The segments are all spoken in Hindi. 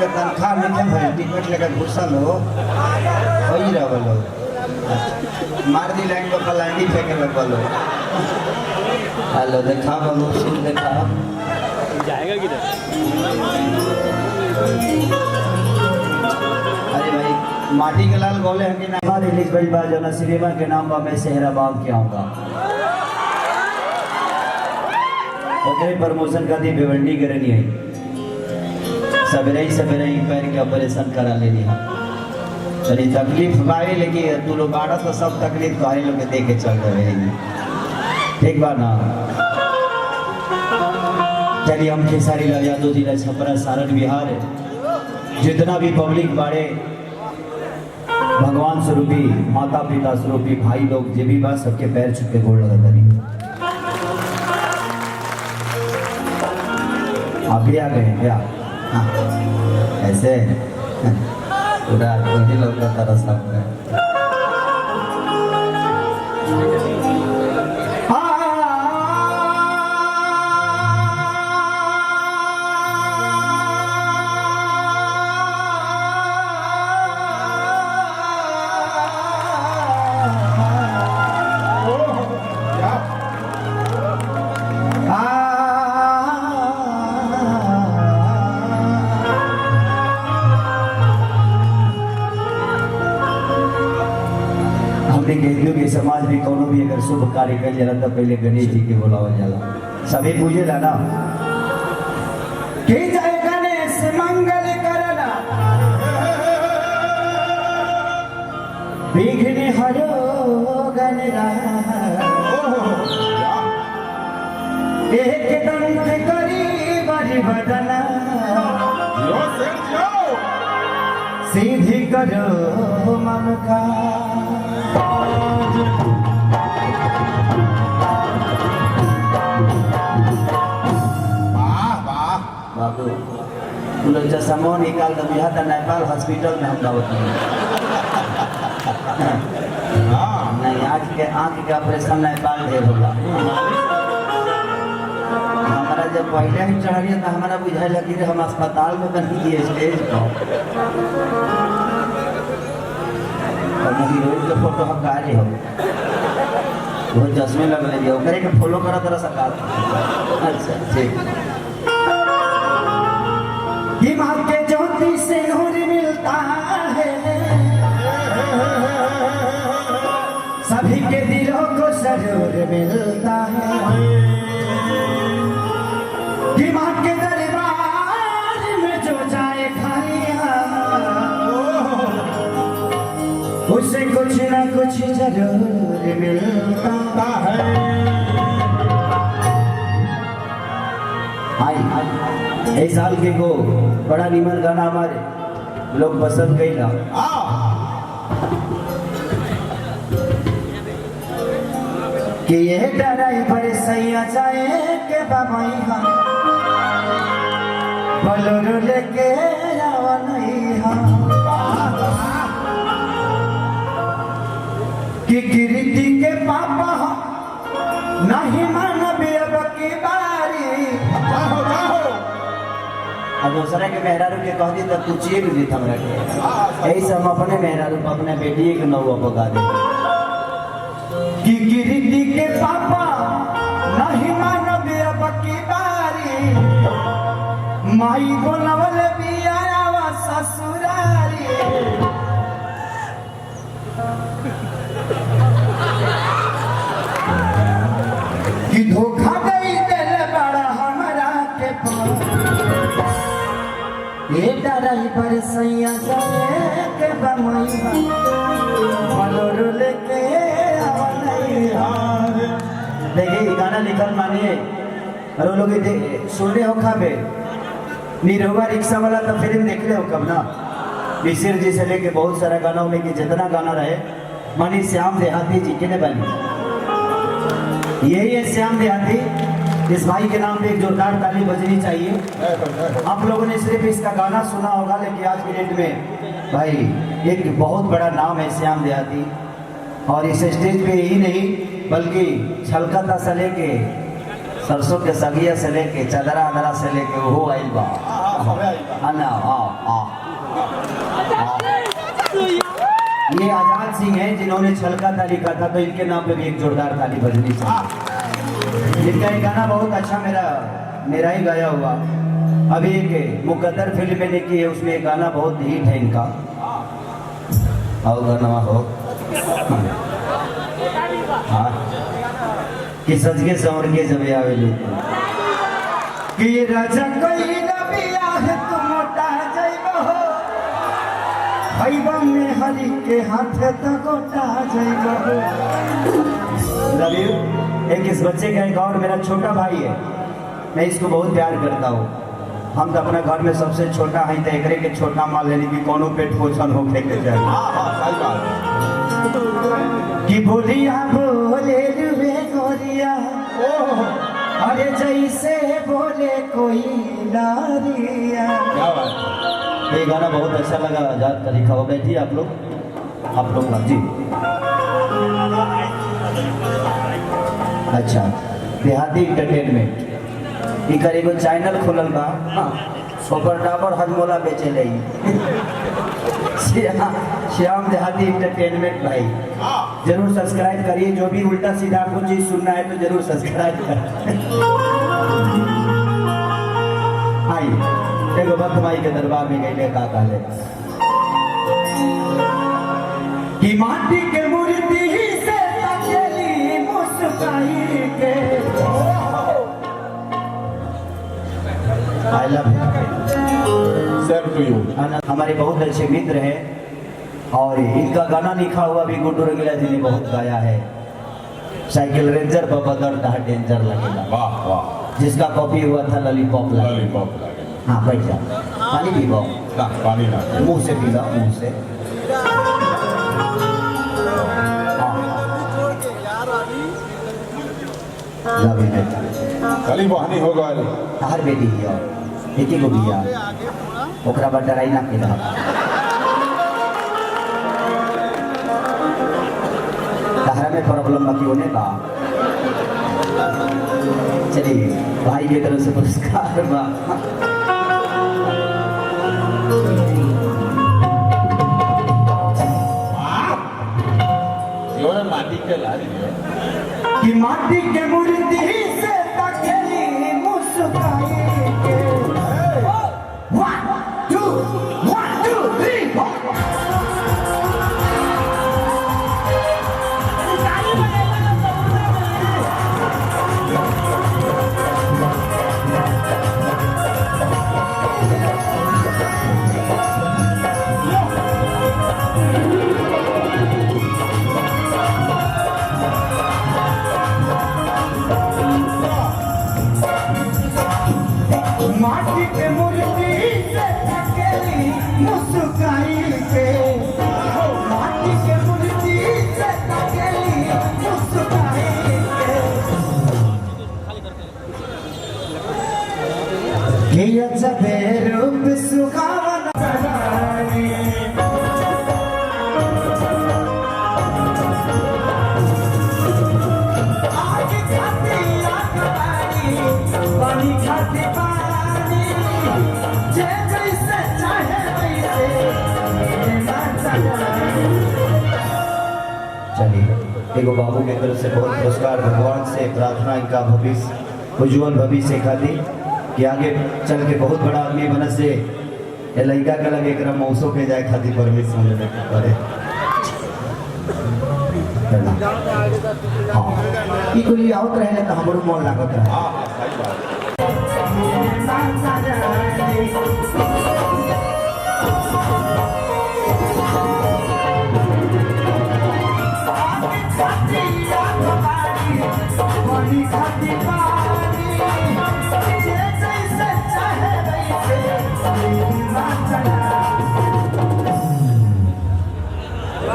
के तनख्वाह में क्या भाई टिकट लेकर घुसल हो वही रहो मार दी लाइन को पलांडी फेंके में बोलो हेलो देखा बोलो सुन देखा जाएगा किधर? अरे भाई माटी के लाल बोले हैं कि ना हमारे रिलीज भाई बाजना सिनेमा के नाम पर मैं सेहराबाद के आऊँगा ओके प्रमोशन का दी भिवंडी करनी है सवेरे ही पैर के ऑपरेशन करा लेनी है चलिए तकलीफ भाई लेकिन तू लोग बाड़ा तो सब तकलीफ तो लोग के देख के चल रहे ठीक बात ना चलिए हम खेसारी लाल यादव जिला छपरा सारण बिहार जितना भी पब्लिक बाड़े भगवान स्वरूपी माता पिता स्वरूपी भाई लोग जे भी बात सबके पैर छुप के गोड़ लगा तरी आप भी आ गए क्या हाँ ऐसे पूरा वही लोग का तरह सब है के समाज में कोनो भी अगर शुभ कार्य कर जाला तो पहले गणेश जी के बुलावल जाला सभी पूजे ला ना के जय गणेश मंगल करना विघ्न हरो गणराज एक दंत करी बड़ी बदना सीधी करो मन का बाबू लोग चश्मा निकाल दो यहाँ तो नेपाल हॉस्पिटल में हम दावत नहीं आँख के ऑपरेशन नेपाल ढेर होगा हमारा जब पहले ही चढ़िए तो हमारा बुझाए लगी हम अस्पताल में बनी स्टेज पर हीरोइन के फोटो हम गा रहे हो वो चश्मे लग लगे ओकरे के फॉलो करा तरह सरकार अच्छा ठीक दिमाग के ज्योति से नूर मिलता है सभी के दिलों को सरूर मिलता है दिमाग के दरबार में जो जाए खाया उसे कुछ ना कुछ जरूर मिलता है इस साल के को बड़ा निमन गाना हमारे लोग पसंद कैला कि ये ड्राइवर सैया जाए के बाबा बोलोरो लेके आवा नहीं कि गिरती के पापा नहीं मानबे अब की बारी अब दूसरा के मेहरारू के कह दी तो तू चीर दी हमरा के ऐसे हम अपने मेहरारू अपने बेटी के नौवा पका दे कि गिरती के पापा नहीं मानबे अब की बारी माई बोलवल बिया ससुरारी कि धोखा दई दिल बड़ा हमरा के ये ड्राइवर सैया जाए के बमैया बोलोरो लेके देखिए गाना लिखल मानिए और लोग सुनने हो खाबे निरहुआ रिक्शा वाला तो फिल्म देख ले हो कब ना मिसिर जी से लेके बहुत सारा गाना में कि जितना गाना रहे मानी श्याम देहाती जी के ने बनी यही है श्याम देहाती इस भाई के नाम पे एक जोरदार ताली बजनी चाहिए आप लोगों ने सिर्फ इसका गाना सुना होगा लेकिन आज के डेट में भाई एक बहुत बड़ा नाम है श्याम देहाती और इस स्टेज पे ही नहीं बल्कि छलकता से लेके सरसों के सगिया से लेके चदरा अदरा से लेके वो आइल बा अन्ना ये आजाद सिंह हैं जिन्होंने छलका था लिखा था, तो इनके नाम पे भी एक जोरदार ताली बजनी चाहिए। इनका एक गाना बहुत अच्छा मेरा ही गाया हुआ अभी एक मुकद्दर फिल्म मैंने की है, उसमें एक गाना बहुत हिट है इनका। आओ गाना हो हाँ कि सज के संवर के जब आवे कि राजा कोई न बियाह तू मोटा जइबो भाईबा में हरी के हाथ तो गोटा जइबो। Love you. एक इस बच्चे का एक और मेरा छोटा भाई है, मैं इसको बहुत प्यार करता हूँ। हम तो अपना घर में सबसे छोटा है, तो एकरे के छोटा मान लेनी कि कोनो पेट पोषण होके के चाहिए। कि बोलिया बोले रुए गोरिया अरे जैसे बोले कोई लारिया। ये गाना बहुत अच्छा लगा, आजाद तरीका हो। बैठिए आप लोग जी। अच्छा देहाती इंटरटेनमेंट ई करीब चैनल खुलल बा, सुपर डाबर हजमोला बेचे लई श्याम देहाती इंटरटेनमेंट भाई, जरूर सब्सक्राइब करिए। जो भी उल्टा सीधा कुछ चीज सुनना है तो जरूर सब्सक्राइब करें। आई एगो भक्त माई के दरबार में गईले का कहले कि माटी के मूर्ति से तकेली मुस्काई के। I love you. हमारे बहुत अच्छे मित्र हैं और इनका गाना लिखा हुआ भी गुड्डू रंगीला जी ने बहुत गाया है। साइकिल रेंजर पर बदलता है डेंजर लगेगा, वाह वाह, जिसका कॉपी हुआ था लॉलीपॉप लगेगा। हाँ बैठ जा, पानी पी लो, पानी ना मुंह से पी लो, मुंह से। खाली बहानी हो गए हर बेटी है एक ही को बिया ओकरा पर डराई ना के रहा। तहरा में प्रॉब्लम बाकी होने का। चलिए भाई की तरफ से पुरस्कार बा। माटी के लारी कि माटी के मूर्ति से तकेली मुस्काई के। 1 2 1 2 3 माटी के मूर्ति से तकेली मुस्काई के। माटी के मूर्ति से तकेली मुस्काई के। ये जबे रूप सुहावना रानी आग खाती आग पानी खाती पानी जैसे चाहे वैसे। चलिए एगो बाबू के तरफ से बहुत पुरस्कार, भगवान से प्रार्थना इनका भविष्य उज्जवल भविष्य खातिर कि आगे चल के बहुत बड़ा आदमी बन से लड़का के लगे एक मौसों के जाए खातिर परमिशन करे। हाँ ई आवत रहे तो हमरो मन लागत रहे।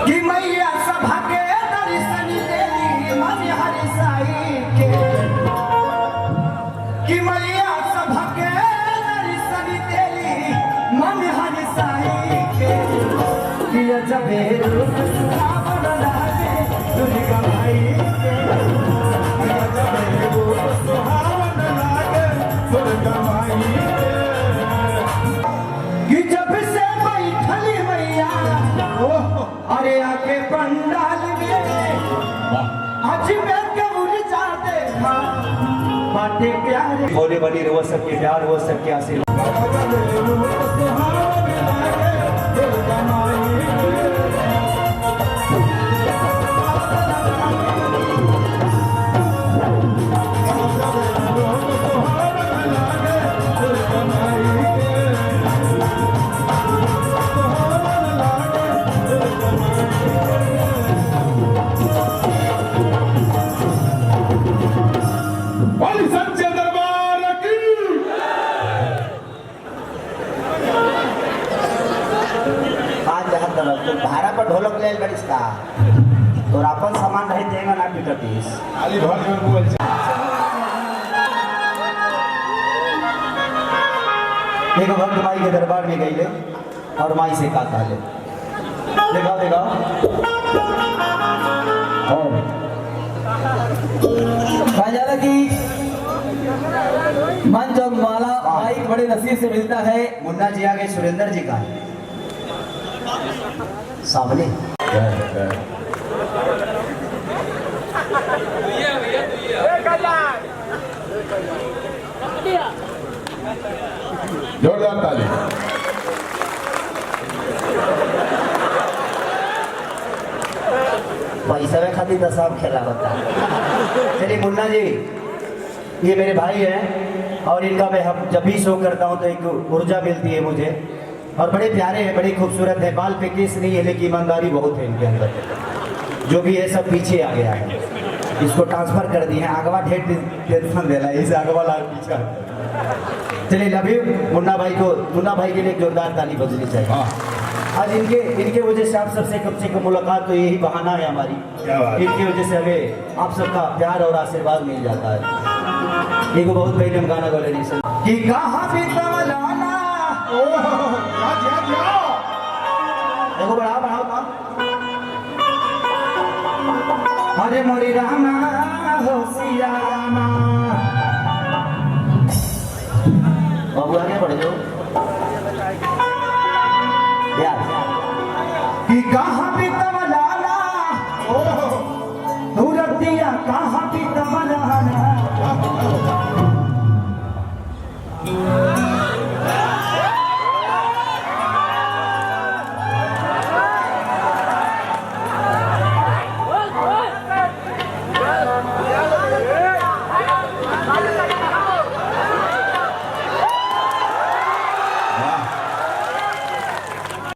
कि मैया सभा के दर्शन देली मन हरि साई के। कि मैया सभा के दर्शन देली मन हरि साई के। कि जबे रूप सुहावन लागे दुर्गा माई के। कि जबे रूप सुहावन जब से बैठली मैया अरे आके पंडाल में आज मैं कबूल जा देखा बाटे प्यारे बोले बनी रो सबके प्यार वो सबके आशीर्वाद वाली सच्चे दरबार की आज जहाँ तक तो भाड़ा पर ढोलक ले बड़िस का तो अपन सामान रहे देगा ना पिटतीस आली भर में बोल देखो भक्त माई के दरबार में गई ले और माई से कहा ले देखो देखो कहा जा रहा कि मंच और माला माइक बड़े नसीब से मिलता है। मुन्ना जी आगे सुरेंद्र जी का सामने जोरदार ताली। पैसा में खाती तो सब खेला होता चलिए मुन्ना जी ये मेरे भाई हैं और इनका मैं जब भी शो करता हूँ तो एक ऊर्जा मिलती है मुझे और बड़े प्यारे हैं बड़े खूबसूरत है बाल पे केस नहीं है लेकिन ईमानदारी बहुत है इनके अंदर जो भी है सब पीछे आ गया है इसको ट्रांसफर कर दिए हैं आगवा ढेर टेंशन दे रहा है इसे आगवा लाल पीछा चलिए लव यू मुन्ना भाई के लिए एक जोरदार ताली बजनी चाहिए आज इनके वजह से आप सबसे कम से कम मुलाकात तो यही बहाना है हमारी क्या बात? इनकी वजह से हमें आप सबका प्यार और आशीर्वाद मिल जाता है एक बहुत पहले हम गाना बोले नहीं कि कहाँ भी तमलाना देखो बढ़ाओ काम अरे मोरी रामा हो सिया रामा बाबू आगे बढ़ जाओ यार कि कहाँ भी